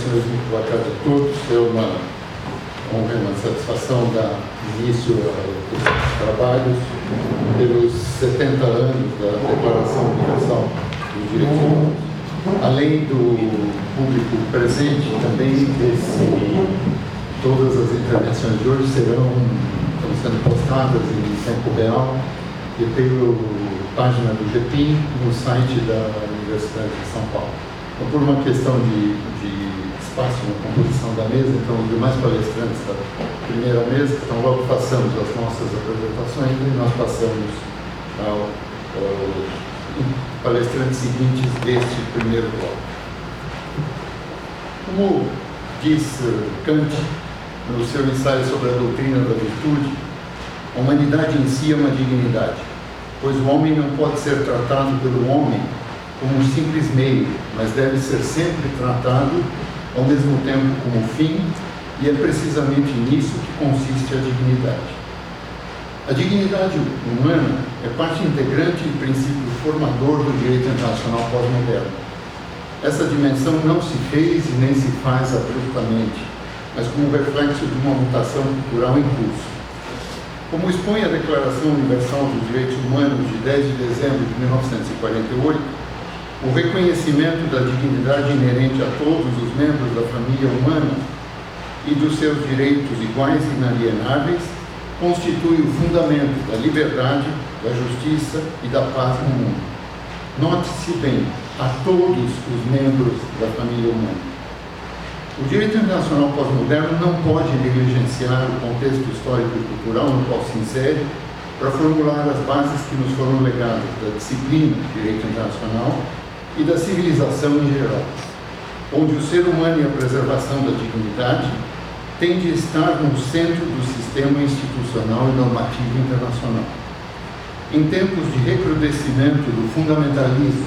Muito boa tarde a todos. É uma honra e uma satisfação dar início aos trabalhos pelos 70 anos da Declaração Universal dos Direitos Humanos. Além do público presente, também todas as intervenções de hoje estão sendo postadas em tempo real e pela página do GEPIM no site da Universidade de São Paulo. Então, por uma questão de espaço na composição da mesa, então os demais palestrantes da primeira mesa, então logo passamos as nossas apresentações e nós passamos aos palestrantes seguintes deste primeiro bloco. Como diz Kant no seu ensaio sobre a doutrina da virtude, a humanidade em si é uma dignidade, pois o homem não pode ser tratado pelo homem como um simples meio, mas deve ser sempre tratado ao mesmo tempo como fim, e é precisamente nisso que consiste a dignidade. A dignidade humana é parte integrante e princípio formador do direito internacional pós-moderno. Essa dimensão não se fez e nem se faz abruptamente, mas como reflexo de uma mutação cultural em curso. Como expõe a Declaração Universal dos Direitos Humanos de 10 de dezembro de 1948, o reconhecimento da dignidade inerente a todos os membros da família humana e dos seus direitos iguais e inalienáveis constitui o fundamento da liberdade, da justiça e da paz no mundo. Note-se bem, a todos os membros da família humana. O direito internacional pós-moderno não pode negligenciar o contexto histórico e cultural no qual se insere para formular as bases que nos foram legadas da disciplina de direito internacional e da civilização em geral, onde o ser humano e a preservação da dignidade têm de estar no centro do sistema institucional e normativo internacional. Em tempos de recrudescimento do fundamentalismo,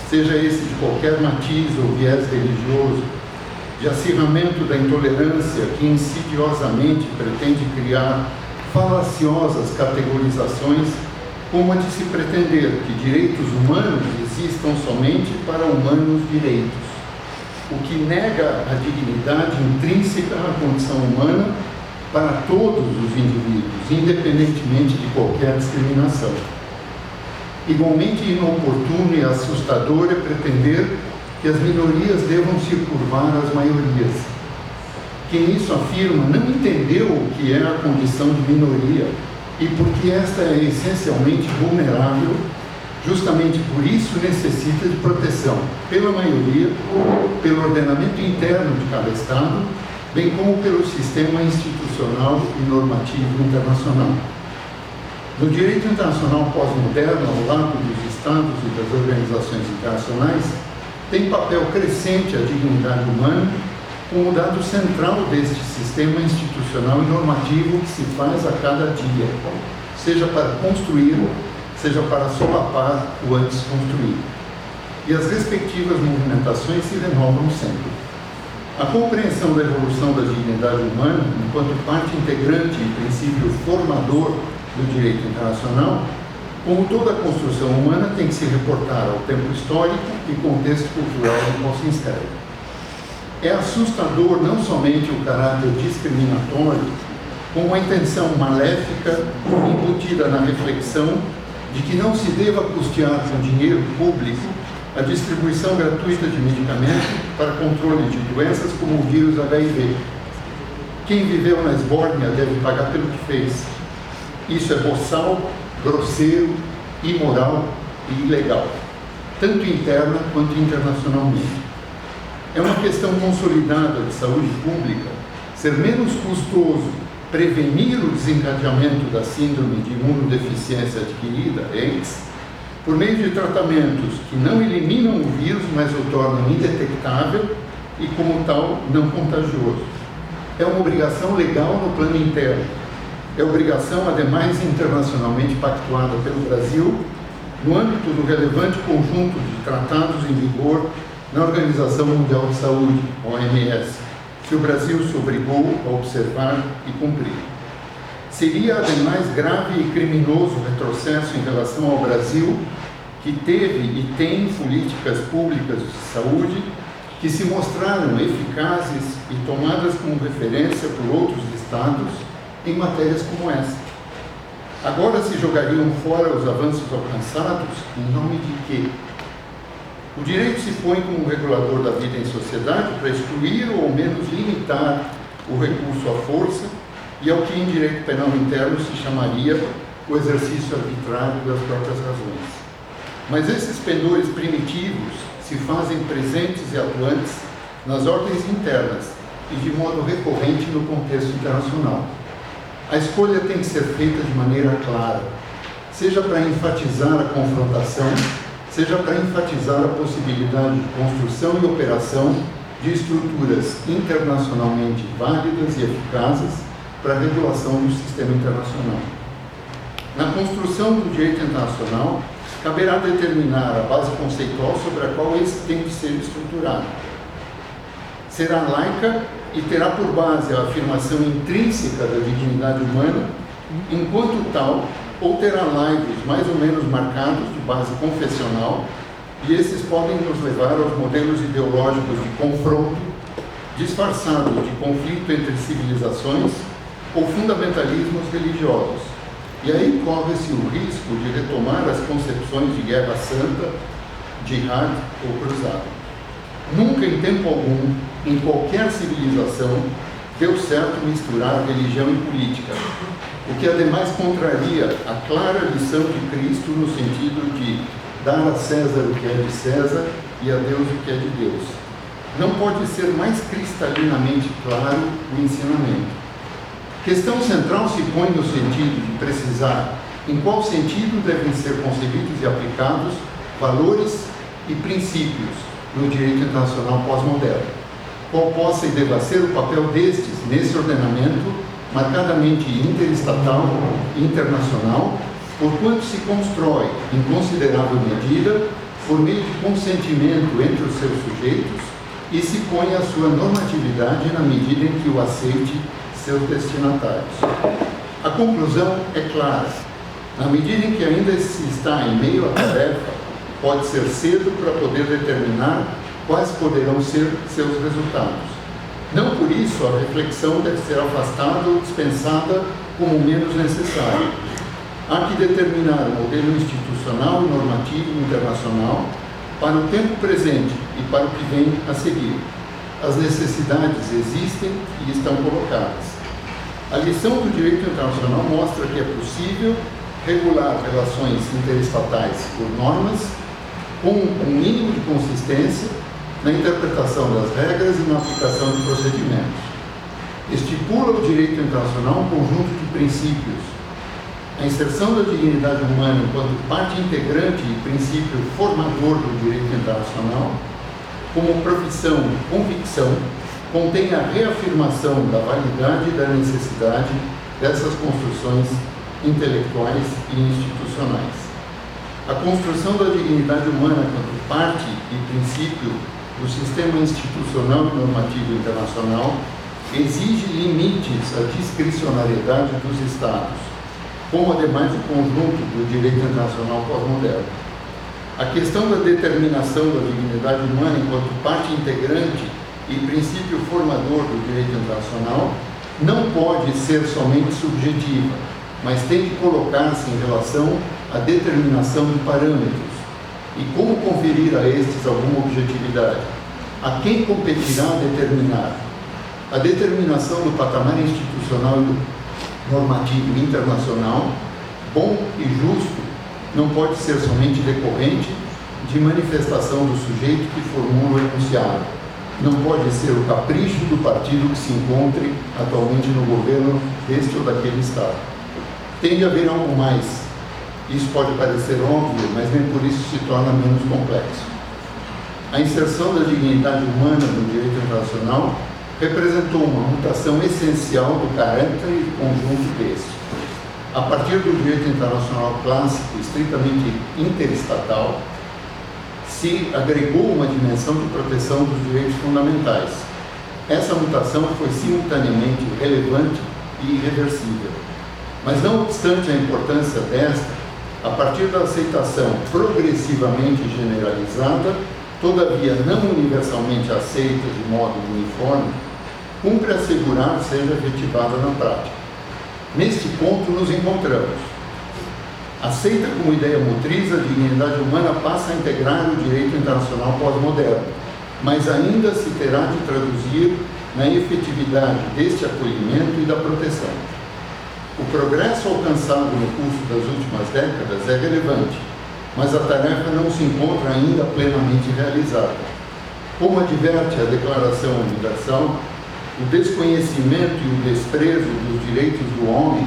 seja esse de qualquer matiz ou viés religioso, de acirramento da intolerância que insidiosamente pretende criar falaciosas categorizações, como a de se pretender que direitos humanos existam somente para humanos direitos, o que nega a dignidade intrínseca à condição humana para todos os indivíduos, independentemente de qualquer discriminação. Igualmente inoportuno e assustador é pretender que as minorias devam se curvar às maiorias. Quem isso afirma não entendeu o que é a condição de minoria e porque esta é essencialmente vulnerável, justamente por isso necessita de proteção pela maioria, pelo ordenamento interno de cada Estado, bem como pelo sistema institucional e normativo internacional. No direito internacional pós-moderno, ao lado dos Estados e das organizações internacionais, tem papel crescente a dignidade humana como dado central deste sistema institucional e normativo que se faz a cada dia, seja para construir, seja para solapar o antes construído. E as respectivas movimentações se renovam sempre. A compreensão da evolução da dignidade humana, enquanto parte integrante e princípio formador do direito internacional, como toda a construção humana, tem que se reportar ao tempo histórico e contexto cultural no qual se inscreve. É assustador não somente o caráter discriminatório, como a intenção maléfica embutida na reflexão de que não se deva custear com dinheiro público a distribuição gratuita de medicamentos para controle de doenças como o vírus HIV. Quem viveu na esbórnia deve pagar pelo que fez. Isso é boçal, grosseiro, imoral e ilegal, tanto interna quanto internacionalmente. É uma questão consolidada de saúde pública ser menos custoso prevenir o desencadeamento da síndrome de imunodeficiência adquirida, AIDS, por meio de tratamentos que não eliminam o vírus, mas o tornam indetectável e, como tal, não contagioso. É uma obrigação legal no plano interno. É obrigação, ademais, internacionalmente pactuada pelo Brasil, no âmbito do relevante conjunto de tratados em vigor na Organização Mundial de Saúde, OMS, que o Brasil se obrigou a observar e cumprir. Seria, ademais, grave e criminoso retrocesso em relação ao Brasil, que teve e tem políticas públicas de saúde que se mostraram eficazes e tomadas como referência por outros estados em matérias como essa. Agora se jogariam fora os avanços alcançados em nome de quê? O direito se põe como regulador da vida em sociedade para excluir ou ao menos limitar o recurso à força e ao que em direito penal interno se chamaria o exercício arbitrário das próprias razões. Mas esses pendores primitivos se fazem presentes e atuantes nas ordens internas e de modo recorrente no contexto internacional. A escolha tem que ser feita de maneira clara, seja para enfatizar a confrontação, seja para enfatizar a possibilidade de construção e operação de estruturas internacionalmente válidas e eficazes para a regulação do sistema internacional. Na construção do direito internacional, caberá determinar a base conceitual sobre a qual esse tem de ser estruturado. Será laica e terá por base a afirmação intrínseca da dignidade humana, enquanto tal, ou terá laivos mais ou menos marcados de base confessional, e esses podem nos levar aos modelos ideológicos de confronto, disfarçados de conflito entre civilizações ou fundamentalismos religiosos. E aí corre-se o risco de retomar as concepções de guerra santa, jihad ou cruzada. Nunca em tempo algum, em qualquer civilização, deu certo misturar religião e política, o que ademais contraria a clara lição de Cristo no sentido de dar a César o que é de César e a Deus o que é de Deus. Não pode ser mais cristalinamente claro o ensinamento. Questão central se põe no sentido de precisar em qual sentido devem ser concebidos e aplicados valores e princípios no direito internacional pós-moderno. Qual possa e deva ser o papel destes nesse ordenamento marcadamente interestatal e internacional, porquanto se constrói, em considerável medida, por meio de consentimento entre os seus sujeitos e se põe a sua normatividade na medida em que o aceite seus destinatários. A conclusão é clara. Na medida em que ainda se está em meio à tarefa, pode ser cedo para poder determinar quais poderão ser seus resultados. Não por isso a reflexão deve ser afastada ou dispensada como menos necessária. Há que determinar o modelo institucional e normativo internacional para o tempo presente e para o que vem a seguir. As necessidades existem e estão colocadas. A lição do direito internacional mostra que é possível regular relações interestatais por normas com um mínimo de consistência na interpretação das regras e na aplicação de procedimentos. Estipula o direito internacional um conjunto de princípios. A inserção da dignidade humana enquanto parte integrante e princípio formador do direito internacional, como profissão e convicção, contém a reafirmação da validade e da necessidade dessas construções intelectuais e institucionais. A construção da dignidade humana quanto parte e princípio do sistema institucional e normativo internacional exige limites à discricionariedade dos Estados, como ademais o conjunto do direito internacional pós-moderno. A questão da determinação da dignidade humana enquanto parte integrante e princípio formador do direito internacional não pode ser somente subjetiva, mas tem que colocar-se em relação à determinação de parâmetros. E como conferir a estes alguma objetividade? A quem competirá determinar? A determinação do patamar institucional e do normativo internacional, bom e justo, não pode ser somente decorrente de manifestação do sujeito que formula o enunciado. Não pode ser o capricho do partido que se encontre atualmente no governo deste ou daquele Estado. Tem de haver algo mais. Isso pode parecer óbvio, mas nem por isso se torna menos complexo. A inserção da dignidade humana no direito internacional representou uma mutação essencial do caráter e conjunto deste. A partir do direito internacional clássico, estritamente interestatal, se agregou uma dimensão de proteção dos direitos fundamentais. Essa mutação foi simultaneamente relevante e irreversível. Mas não obstante a importância desta, a partir da aceitação progressivamente generalizada todavia não universalmente aceita de modo uniforme, cumpre assegurar seja efetivada na prática. Neste ponto nos encontramos. Aceita como ideia motriz, a dignidade humana passa a integrar o direito internacional pós-moderno, mas ainda se terá de traduzir na efetividade deste acolhimento e da proteção. O progresso alcançado no curso das últimas décadas é relevante, mas a tarefa não se encontra ainda plenamente realizada. Como adverte a Declaração Universal, o desconhecimento e o desprezo dos direitos do homem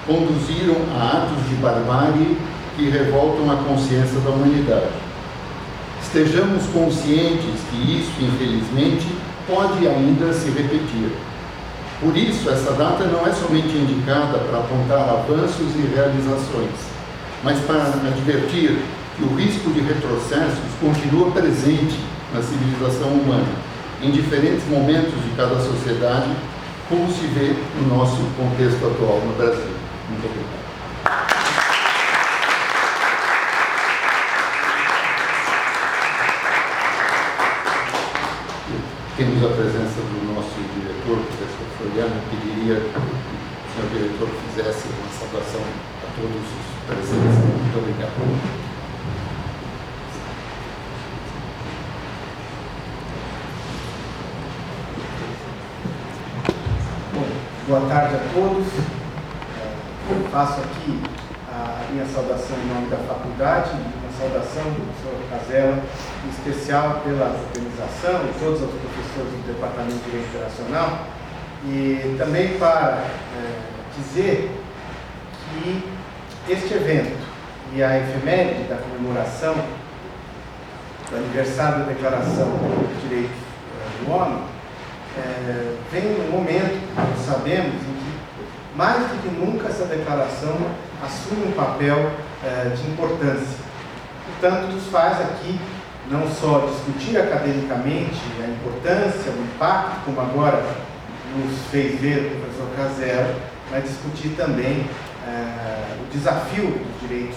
conduziram a atos de barbárie que revoltam a consciência da humanidade. Estejamos conscientes que isso, infelizmente, pode ainda se repetir. Por isso, essa data não é somente indicada para apontar avanços e realizações, mas para advertir que o risco de retrocessos continua presente na civilização humana, em diferentes momentos de cada sociedade, como se vê no nosso contexto atual no Brasil. Muito obrigado. Temos a presença do nosso diretor, o professor Floriano. Eu pediria que o senhor diretor fizesse uma saudação a todos os presentes. Muito obrigado. Bom, boa tarde a todos. Eu faço aqui a minha saudação em nome da faculdade, uma saudação do professor Casella, em especial pela organização e todos os professores do Departamento de Direito Internacional, e também para dizer que este evento e a efeméride da comemoração do aniversário da Declaração dos Direitos do Homem vem num momento, nós sabemos, em que mais do que nunca essa declaração assume um papel de importância. Portanto, nos faz aqui não só discutir academicamente a importância, o impacto, como agora nos fez ver o professor Casella, mas discutir também o desafio dos direitos